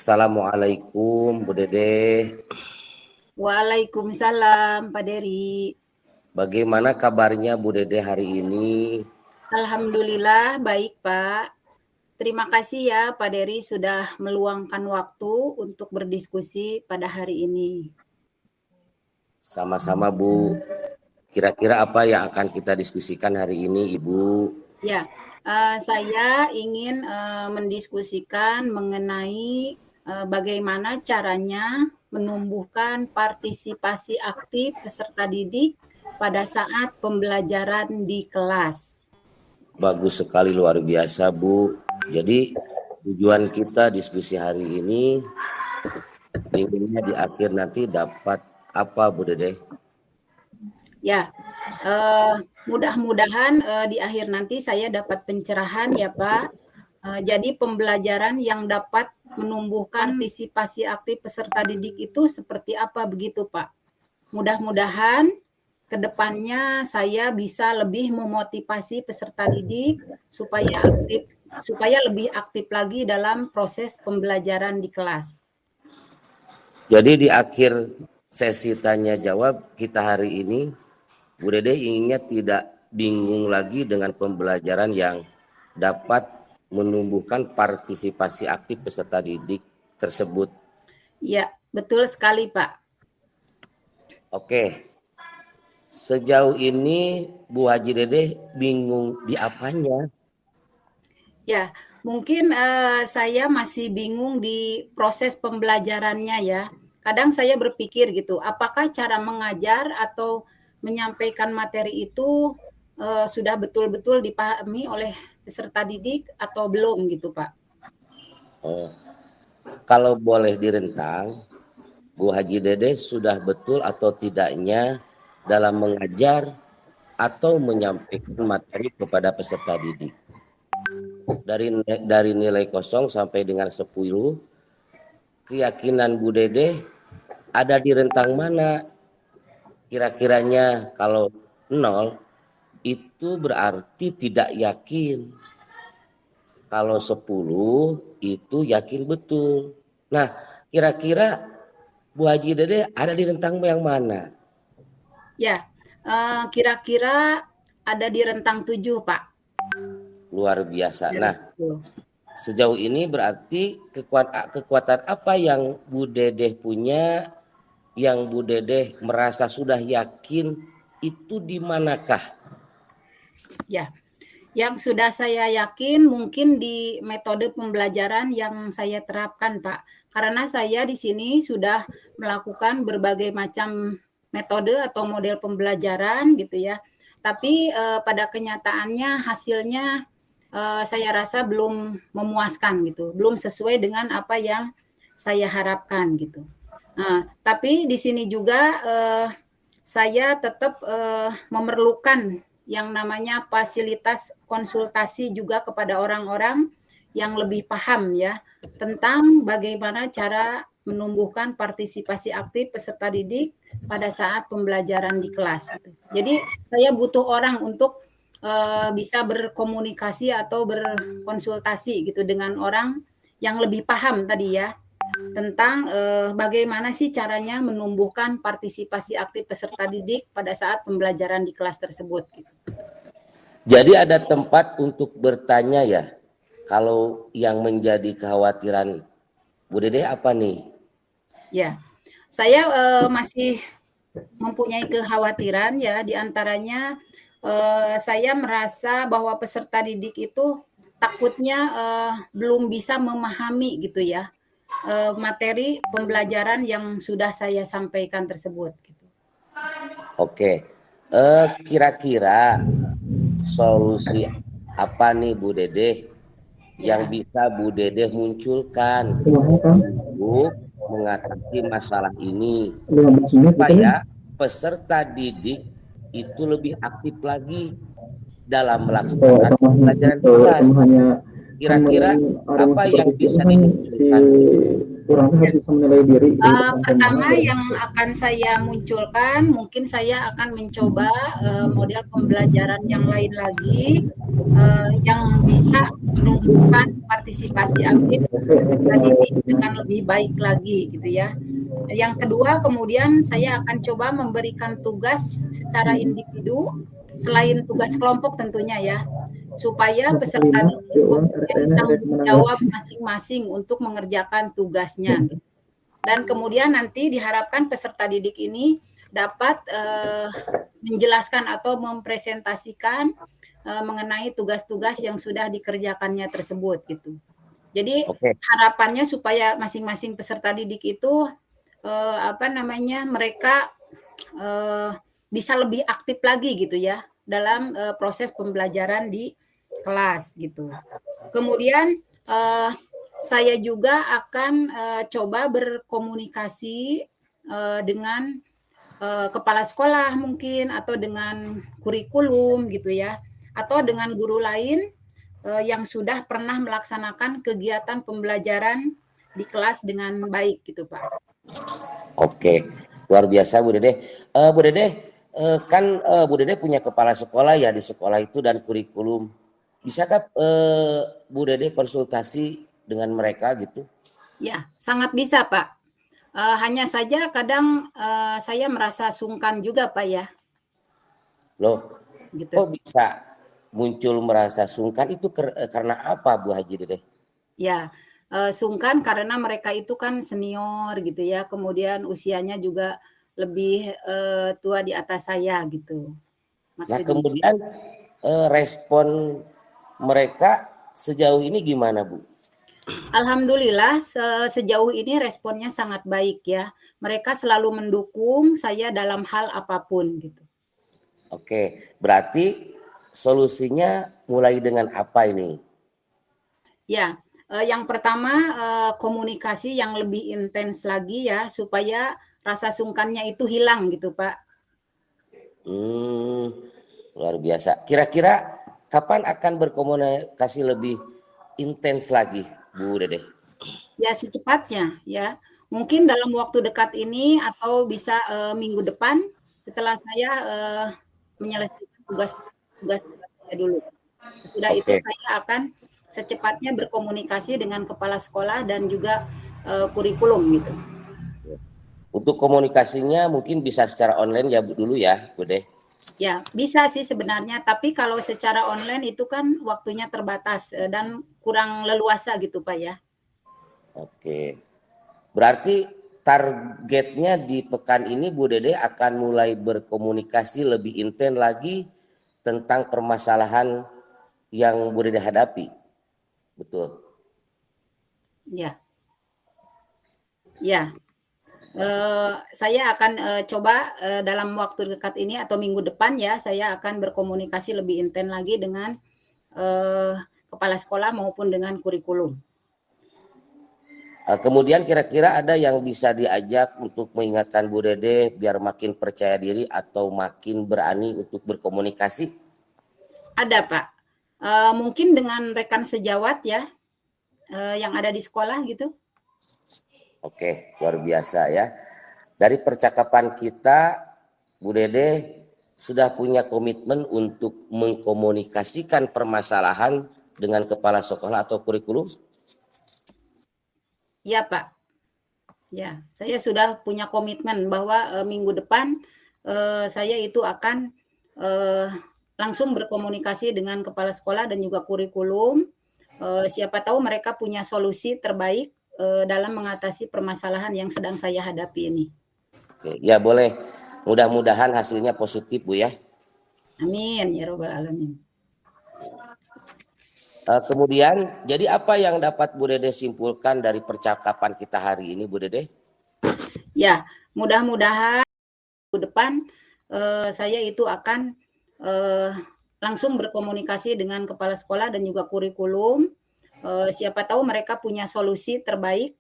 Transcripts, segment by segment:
Assalamualaikum Bu Dede. Waalaikumsalam Pak Dery. Bagaimana kabarnya Bu Dede hari ini? Alhamdulillah baik Pak. Terima kasih ya Pak Dery sudah meluangkan waktu untuk berdiskusi pada hari ini. Sama-sama Bu. Kira-kira apa yang akan kita diskusikan hari ini Ibu? Ya, saya ingin mendiskusikan mengenai bagaimana caranya menumbuhkan partisipasi aktif peserta didik pada saat pembelajaran di kelas. Bagus sekali, luar biasa Bu. Jadi tujuan kita diskusi hari ini inginnya di akhir nanti dapat apa Bu Dede? Ya, mudah-mudahan di akhir nanti saya dapat pencerahan ya Pak. Jadi pembelajaran yang dapat menumbuhkan partisipasi aktif peserta didik itu seperti apa begitu Pak? Mudah-mudahan ke depannya saya bisa lebih memotivasi peserta didik supaya lebih aktif lagi dalam proses pembelajaran di kelas. Jadi di akhir sesi tanya jawab kita hari ini, Bu Dede inginnya tidak bingung lagi dengan pembelajaran yang dapat menumbuhkan partisipasi aktif peserta didik tersebut. Ya, betul sekali Pak. Oke, sejauh ini Bu Haji Dede bingung di apanya? Ya, mungkin saya masih bingung di proses pembelajarannya ya. Kadang saya berpikir gitu, apakah cara mengajar atau menyampaikan materi itu sudah betul-betul dipahami oleh peserta didik atau belum gitu Pak? Kalau boleh direntang, Bu Haji Dede sudah betul atau tidaknya dalam mengajar atau menyampaikan materi kepada peserta didik. Dari nilai 0 sampai dengan 10, keyakinan Bu Dede ada di rentang mana? Kira-kiranya kalau 0 itu berarti tidak yakin. Kalau 10 itu yakin betul. Nah, kira-kira Bu Haji Dede ada di rentang yang mana? Ya, kira-kira ada di rentang 7 Pak. Luar biasa. Dari Nah, 10. sejauh ini berarti kekuatan apa yang Bu Dede punya, yang Bu Dede merasa sudah yakin itu di manakah? Ya, yang sudah saya yakin mungkin di metode pembelajaran yang saya terapkan, Pak. Karena saya di sini sudah melakukan berbagai macam metode atau model pembelajaran gitu ya. Tapi pada kenyataannya hasilnya saya rasa belum memuaskan gitu, belum sesuai dengan apa yang saya harapkan gitu. Nah, tapi di sini juga saya tetap memerlukan yang namanya fasilitas konsultasi juga kepada orang-orang yang lebih paham ya tentang bagaimana cara menumbuhkan partisipasi aktif peserta didik pada saat pembelajaran di kelas. Jadi saya butuh orang untuk bisa berkomunikasi atau berkonsultasi gitu dengan orang yang lebih paham tadi ya tentang bagaimana sih caranya menumbuhkan partisipasi aktif peserta didik pada saat pembelajaran di kelas tersebut. Gitu. Jadi ada tempat untuk bertanya ya. Kalau yang menjadi kekhawatiran Bu Dede apa nih? Ya, saya masih mempunyai kekhawatiran ya, diantaranya saya merasa bahwa peserta didik itu takutnya belum bisa memahami gitu ya materi pembelajaran yang sudah saya sampaikan tersebut. Gitu. Oke, kira-kira solusi apa nih Bu Dede yang bisa Bu Dede munculkan untuk mengatasi masalah ini supaya peserta didik itu lebih aktif lagi dalam melaksanakan pembelajaran kelas. Kira-kira apa yang bisa dimunculkan? kurang harus bisa menilai diri di depan Pertama pemahaman. yang akan saya munculkan, mungkin saya akan mencoba model pembelajaran yang lain lagi, yang bisa menumbuhkan partisipasi aktif peserta didik dengan lebih baik lagi gitu ya. Yang kedua, kemudian saya akan coba memberikan tugas secara individu selain tugas kelompok tentunya ya, supaya peserta didik mempunyai tanggung jawab masing-masing untuk mengerjakan tugasnya. Dan kemudian nanti diharapkan peserta didik ini dapat menjelaskan atau mempresentasikan mengenai tugas-tugas yang sudah dikerjakannya tersebut gitu. Jadi harapannya supaya masing-masing peserta didik itu mereka bisa lebih aktif lagi gitu ya dalam proses pembelajaran di kelas gitu. Kemudian saya juga akan coba berkomunikasi dengan kepala sekolah mungkin atau dengan kurikulum gitu ya, atau dengan guru lain yang sudah pernah melaksanakan kegiatan pembelajaran di kelas dengan baik gitu Pak. Oke, luar biasa Bu Dede. Bu Dede, kan Bu Dede punya kepala sekolah ya di sekolah itu dan kurikulum. Bisakah Bu Dede konsultasi dengan mereka gitu? Ya, sangat bisa Pak. Hanya saja kadang saya merasa sungkan juga Pak ya. Loh, Gitu. kok bisa muncul merasa sungkan itu karena apa Bu Haji Dede? Ya, sungkan karena mereka itu kan senior gitu ya, kemudian usianya juga lebih tua di atas saya gitu. Nah Maksudnya. kemudian respon mereka sejauh ini gimana Bu? Alhamdulillah sejauh ini responnya sangat baik ya. Mereka selalu mendukung saya dalam hal apapun gitu. Oke, berarti solusinya mulai dengan apa ini? Ya, yang pertama komunikasi yang lebih intens lagi ya supaya rasa sungkannya itu hilang gitu Pak. Luar biasa. Kira-kira kapan akan berkomunikasi lebih intens lagi, Bu Dede? Ya secepatnya ya. Mungkin dalam waktu dekat ini atau bisa minggu depan setelah saya menyelesaikan tugas saya dulu. Sesudah itu saya akan secepatnya berkomunikasi dengan kepala sekolah dan juga kurikulum gitu. Untuk komunikasinya mungkin bisa secara online ya dulu ya, Bu De. Ya, bisa sih sebenarnya, tapi kalau secara online itu kan waktunya terbatas dan kurang leluasa gitu Pak ya. Oke. Berarti targetnya di pekan ini Bu Dede akan mulai berkomunikasi lebih intens lagi tentang permasalahan yang Bu Dede hadapi. Betul. Ya. Ya. Saya akan coba dalam waktu dekat ini atau minggu depan ya, saya akan berkomunikasi lebih intens lagi dengan kepala sekolah maupun dengan kurikulum. Kemudian kira-kira ada yang bisa diajak untuk mengingatkan Bu Dede biar makin percaya diri atau makin berani untuk berkomunikasi? Ada Pak. Mungkin dengan rekan sejawat ya, yang ada di sekolah gitu. Oke, luar biasa ya. Dari percakapan kita, Bu Dede sudah punya komitmen untuk mengkomunikasikan permasalahan dengan kepala sekolah atau kurikulum? Ya Pak. Ya, saya sudah punya komitmen bahwa minggu depan saya itu akan langsung berkomunikasi dengan kepala sekolah dan juga kurikulum. Siapa tahu mereka punya solusi terbaik dalam mengatasi permasalahan yang sedang saya hadapi ini. Oke, ya boleh. Mudah-mudahan hasilnya positif Bu ya. Amin ya robbal alamin. Kemudian, jadi apa yang dapat Bu Dede simpulkan dari percakapan kita hari ini Bu Dede? Ya, mudah-mudahan minggu depan saya itu akan langsung berkomunikasi dengan kepala sekolah dan juga kurikulum. Siapa tahu mereka punya solusi terbaik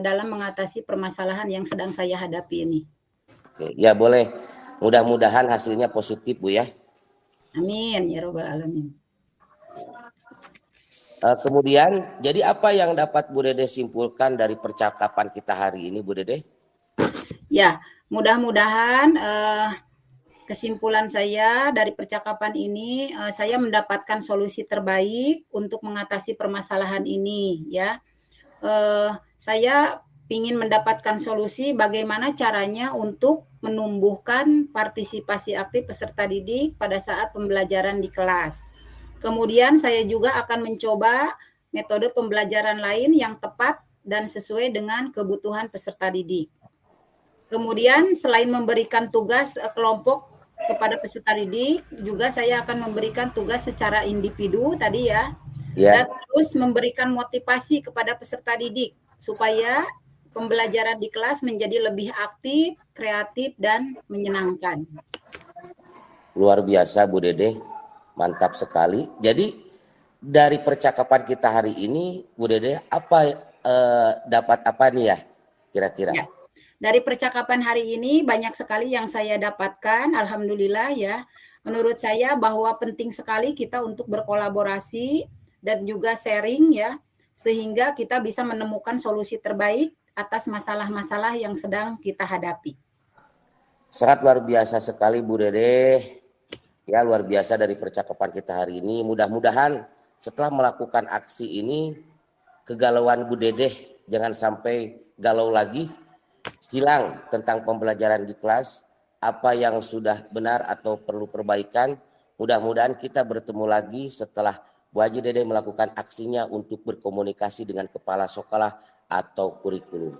dalam mengatasi permasalahan yang sedang saya hadapi ini. Oke, ya boleh. Mudah-mudahan hasilnya positif Bu ya. Amin ya robbal alamin. Kemudian, jadi apa yang dapat Bu Dede simpulkan dari percakapan kita hari ini, Bu Dede? Ya, mudah-mudahan kesimpulan saya dari percakapan ini, saya mendapatkan solusi terbaik untuk mengatasi permasalahan ini, ya. Saya ingin mendapatkan solusi bagaimana caranya untuk menumbuhkan partisipasi aktif peserta didik pada saat pembelajaran di kelas. Kemudian saya juga akan mencoba metode pembelajaran lain yang tepat dan sesuai dengan kebutuhan peserta didik. Kemudian selain memberikan tugas kelompok kepada peserta didik, juga saya akan memberikan tugas secara individu tadi ya, dan terus memberikan motivasi kepada peserta didik supaya pembelajaran di kelas menjadi lebih aktif, kreatif, dan menyenangkan. Luar biasa Bu Dede, mantap sekali. Jadi dari percakapan kita hari ini, Bu Dede, dapat apa nih ya kira-kira? Ya. Dari percakapan hari ini banyak sekali yang saya dapatkan, alhamdulillah ya. Menurut saya bahwa penting sekali kita untuk berkolaborasi dan juga sharing ya, sehingga kita bisa menemukan solusi terbaik atas masalah-masalah yang sedang kita hadapi. Sangat luar biasa sekali Bu Dede. Ya, luar biasa dari percakapan kita hari ini. Mudah-mudahan setelah melakukan aksi ini, kegalauan Bu Dede jangan sampai galau lagi, hilang tentang pembelajaran di kelas, apa yang sudah benar atau perlu perbaikan. Mudah-mudahan kita bertemu lagi setelah Bu Haji Dede melakukan aksinya untuk berkomunikasi dengan kepala sekolah atau kurikulum.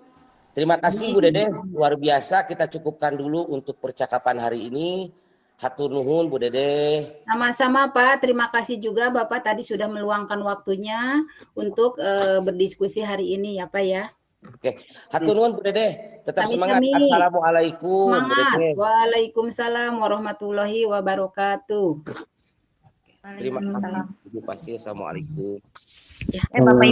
Terima kasih Bu Dede, luar biasa. Kita cukupkan dulu untuk percakapan hari ini. Hatur nuhun Bu Dede. Sama-sama Pak, terima kasih juga Bapak tadi sudah meluangkan waktunya untuk berdiskusi hari ini ya Pak ya. Oke, hatur nuhun Bu Dede. Tetap semangat. Sami-sami. Assalamualaikum. Semangat. Bu Dede. Waalaikumsalam warahmatullahi wabarakatuh. Terima kasih. Ibu Pasti. Assalamualaikum. Ya. Bapak